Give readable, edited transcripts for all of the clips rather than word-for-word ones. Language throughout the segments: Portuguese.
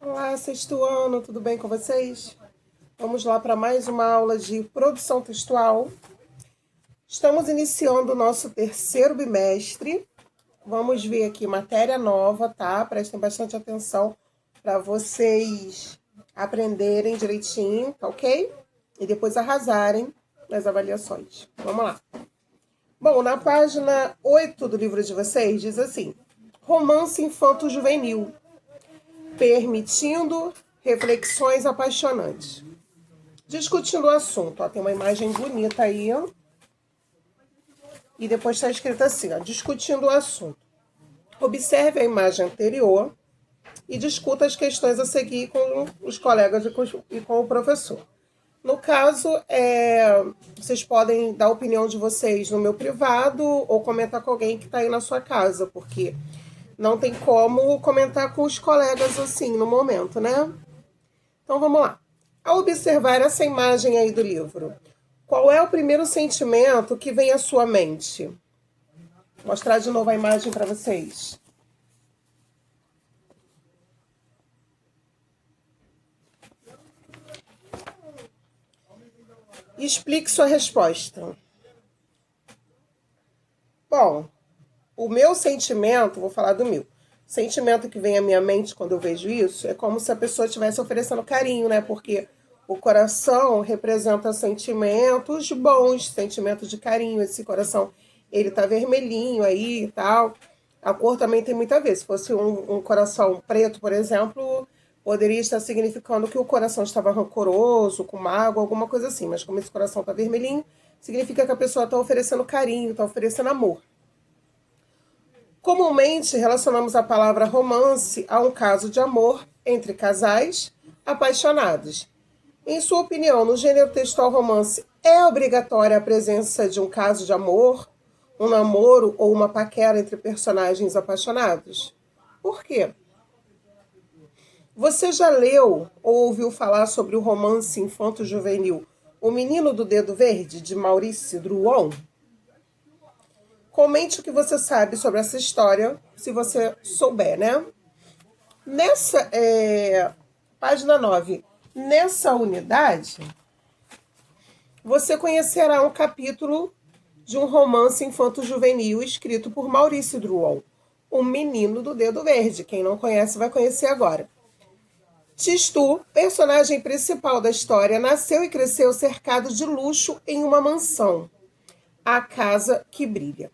Olá, sexto ano, tudo bem com vocês? Vamos lá para mais uma aula de produção textual. Estamos iniciando o nosso terceiro bimestre. Vamos ver aqui matéria nova, tá? Prestem bastante atenção para vocês aprenderem direitinho, tá ok? E depois arrasarem nas avaliações. Vamos lá. Bom, na página 8 do livro de vocês diz assim: romance infanto-juvenil, permitindo reflexões apaixonantes. Discutindo o assunto, ó, tem uma imagem bonita aí, ó, e depois está escrito assim, ó, discutindo o assunto. Observe a imagem anterior e discuta as questões a seguir com os colegas e com o professor. No caso, vocês podem dar a opinião de vocês no meu privado ou comentar com alguém que está aí na sua casa, porque não tem como comentar com os colegas assim no momento, né? Então vamos lá. Ao observar essa imagem aí do livro, qual é o primeiro sentimento que vem à sua mente? Vou mostrar de novo a imagem para vocês. Explique sua resposta. Bom, o meu sentimento, vou falar do meu. O sentimento que vem à minha mente quando eu vejo isso é como se a pessoa estivesse oferecendo carinho, né? Porque o coração representa sentimentos bons, sentimentos de carinho. Esse coração, ele tá vermelhinho aí e tal. A cor também tem muito a ver. Se fosse um coração preto, por exemplo, poderia estar significando que o coração estava rancoroso, com mágoa, alguma coisa assim. Mas como esse coração tá vermelhinho, significa que a pessoa está oferecendo carinho, está oferecendo amor. Comumente relacionamos a palavra romance a um caso de amor entre casais apaixonados. Em sua opinião, no gênero textual romance, é obrigatória a presença de um caso de amor, um namoro ou uma paquera entre personagens apaixonados? Por quê? Você já leu ou ouviu falar sobre o romance infanto-juvenil O Menino do Dedo Verde, de Maurice Druon? Comente o que você sabe sobre essa história, se você souber, né? Nessa página 9, nessa unidade, você conhecerá um capítulo de um romance infanto-juvenil escrito por Maurice Druon, O Menino do Dedo Verde. Quem não conhece vai conhecer agora. Tistu, personagem principal da história, nasceu e cresceu cercado de luxo em uma mansão, a Casa que Brilha,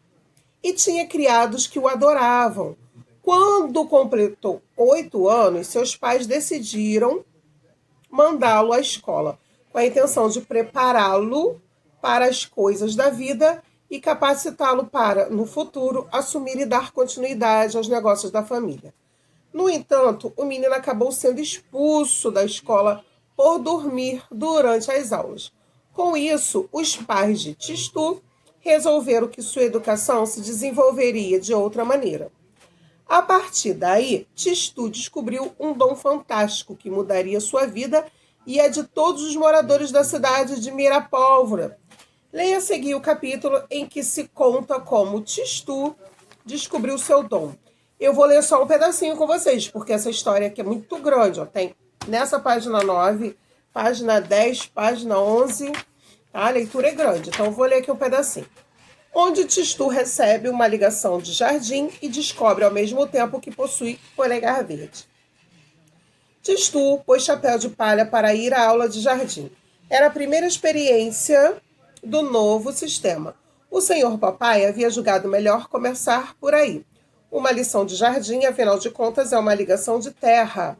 e tinha criados que o adoravam. Quando completou 8 anos, seus pais decidiram mandá-lo à escola, com a intenção de prepará-lo para as coisas da vida e capacitá-lo para, no futuro, assumir e dar continuidade aos negócios da família. No entanto, o menino acabou sendo expulso da escola por dormir durante as aulas. Com isso, os pais de Tistu resolveram que sua educação se desenvolveria de outra maneira. A partir daí, Tistu descobriu um dom fantástico que mudaria sua vida e a de todos os moradores da cidade de Mirapólvora. Leia a seguir o capítulo em que se conta como Tistu descobriu seu dom. Eu vou ler só um pedacinho com vocês, porque essa história aqui é muito grande. Ó. Tem nessa página 9, página 10, página 11. Tá? A leitura é grande, então eu vou ler aqui um pedacinho. Onde Tistu recebe uma ligação de jardim e descobre ao mesmo tempo que possui polegar verde. Tistu pôs chapéu de palha para ir à aula de jardim. Era a primeira experiência do novo sistema. O senhor papai havia julgado melhor começar por aí. Uma lição de jardim, afinal de contas, é uma ligação de terra.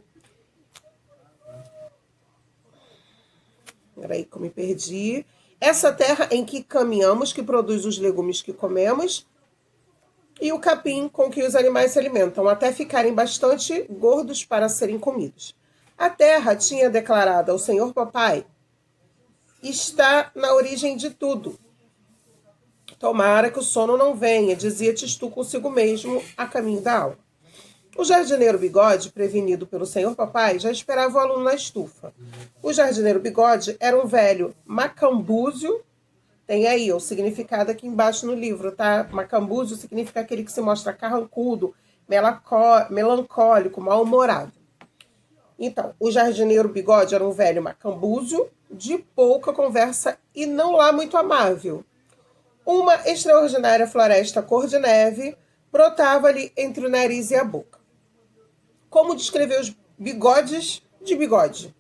Peraí que eu me perdi. Essa terra em que caminhamos, que produz os legumes que comemos, e o capim com que os animais se alimentam, até ficarem bastante gordos para serem comidos. A terra tinha declarado ao senhor papai, está na origem de tudo. Tomara que o sono não venha, dizia Tistu consigo mesmo, a caminho da aula. O jardineiro Bigode, prevenido pelo senhor papai, já esperava o aluno na estufa. O jardineiro Bigode era um velho macambúzio. Tem aí o significado aqui embaixo no livro, tá? Macambúzio significa aquele que se mostra carrancudo, melancólico, mal-humorado. Então, o jardineiro Bigode era um velho macambúzio, de pouca conversa e não lá muito amável. Uma extraordinária floresta cor de neve brotava-lhe entre o nariz e a boca. Como descrever os bigodes de Bigode?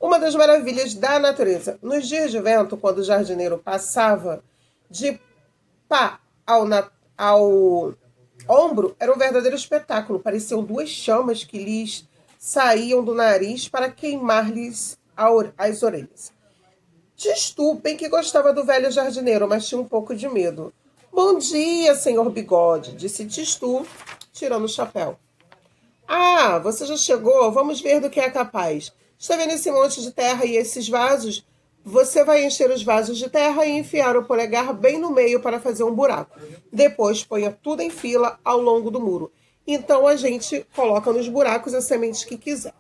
Uma das maravilhas da natureza. Nos dias de vento, quando o jardineiro passava de pá ao ombro, era um verdadeiro espetáculo. Pareciam duas chamas que lhes saíam do nariz para queimar-lhes as orelhas. Tistu bem que gostava do velho jardineiro, mas tinha um pouco de medo. Bom dia, senhor Bigode, disse Tistu, tirando o chapéu. Ah, você já chegou? Vamos ver do que é capaz. Está vendo esse monte de terra e esses vasos? Você vai encher os vasos de terra e enfiar o polegar bem no meio para fazer um buraco. Depois ponha tudo em fila ao longo do muro. Então a gente coloca nos buracos as sementes que quiser.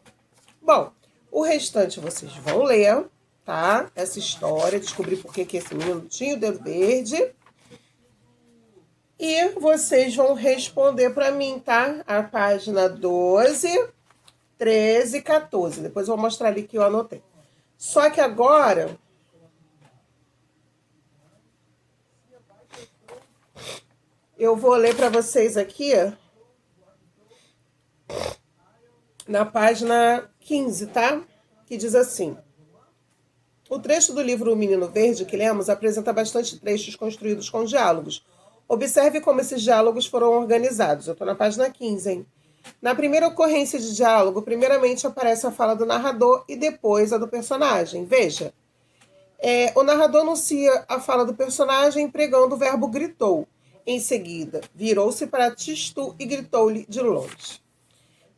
Bom, o restante vocês vão ler, tá? Essa história, descobrir por que esse menino tinha o dedo verde. E vocês vão responder para mim, tá? A página 12, 13 e 14. Depois eu vou mostrar ali que eu anotei. Só que agora eu vou ler para vocês aqui na página 15, tá? Que diz assim: o trecho do livro O Menino Verde que lemos apresenta bastante trechos construídos com diálogos. Observe como esses diálogos foram organizados. Eu estou na página 15, hein? Na primeira ocorrência de diálogo, primeiramente aparece a fala do narrador e depois a do personagem. Veja, o narrador anuncia a fala do personagem empregando o verbo gritou. Em seguida, virou-se para Tistu e gritou-lhe de longe.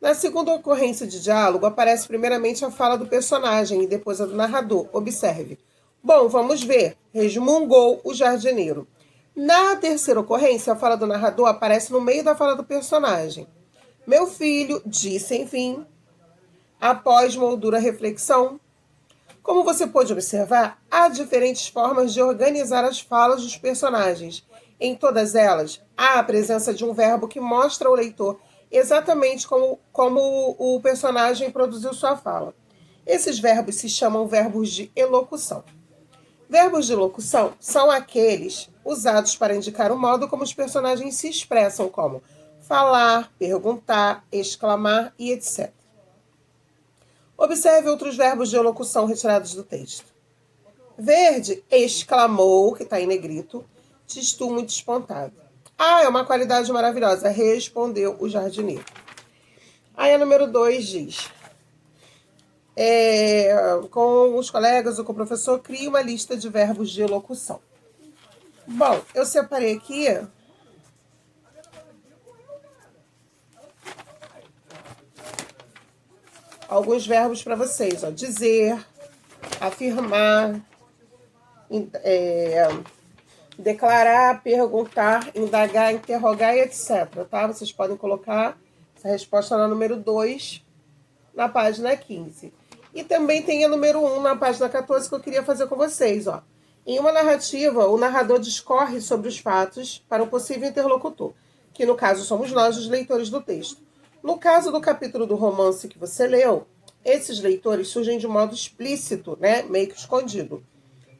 Na segunda ocorrência de diálogo, aparece primeiramente a fala do personagem e depois a do narrador. Observe. Bom, vamos ver, resmungou o jardineiro. Na terceira ocorrência, a fala do narrador aparece no meio da fala do personagem. Meu filho, disse, enfim, após moldura reflexão. Como você pode observar, há diferentes formas de organizar as falas dos personagens. Em todas elas, há a presença de um verbo que mostra ao leitor exatamente como o personagem produziu sua fala. Esses verbos se chamam verbos de elocução. Verbos de locução são aqueles usados para indicar o modo como os personagens se expressam, como falar, perguntar, exclamar e etc. Observe outros verbos de locução retirados do texto. Verde, exclamou, que está em negrito, Tistu muito espantado. Ah, é uma qualidade maravilhosa, respondeu o jardineiro. Aí a número 2 diz: com os colegas ou com o professor, crie uma lista de verbos de locução. Bom, eu separei aqui alguns verbos para vocês. Ó. Dizer, afirmar, declarar, perguntar, indagar, interrogar e etc. Tá? Vocês podem colocar essa resposta na número 2, na página 15. E também tem a número 1 na página 14 que eu queria fazer com vocês. Ó. Em uma narrativa, o narrador discorre sobre os fatos para um possível interlocutor, que no caso somos nós, os leitores do texto. No caso do capítulo do romance que você leu, esses leitores surgem de modo explícito, né, meio que escondido,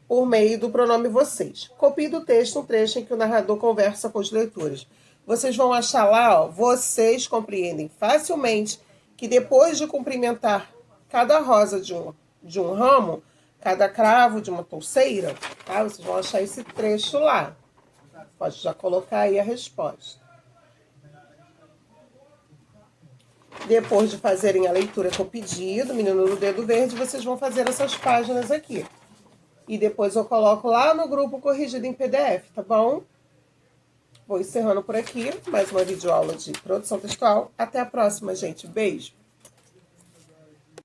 por meio do pronome vocês. Copie do texto um trecho em que o narrador conversa com os leitores. Vocês vão achar lá, ó, vocês compreendem facilmente que depois de cumprimentar cada rosa de um ramo, cada cravo de uma touceira, tá? Vocês vão achar esse trecho lá. Pode já colocar aí a resposta. Depois de fazerem a leitura com o pedido, Menino do Dedo Verde, vocês vão fazer essas páginas aqui. E depois eu coloco lá no grupo corrigido em PDF, tá bom? Vou encerrando por aqui mais uma videoaula de produção textual. Até a próxima, gente. Beijo!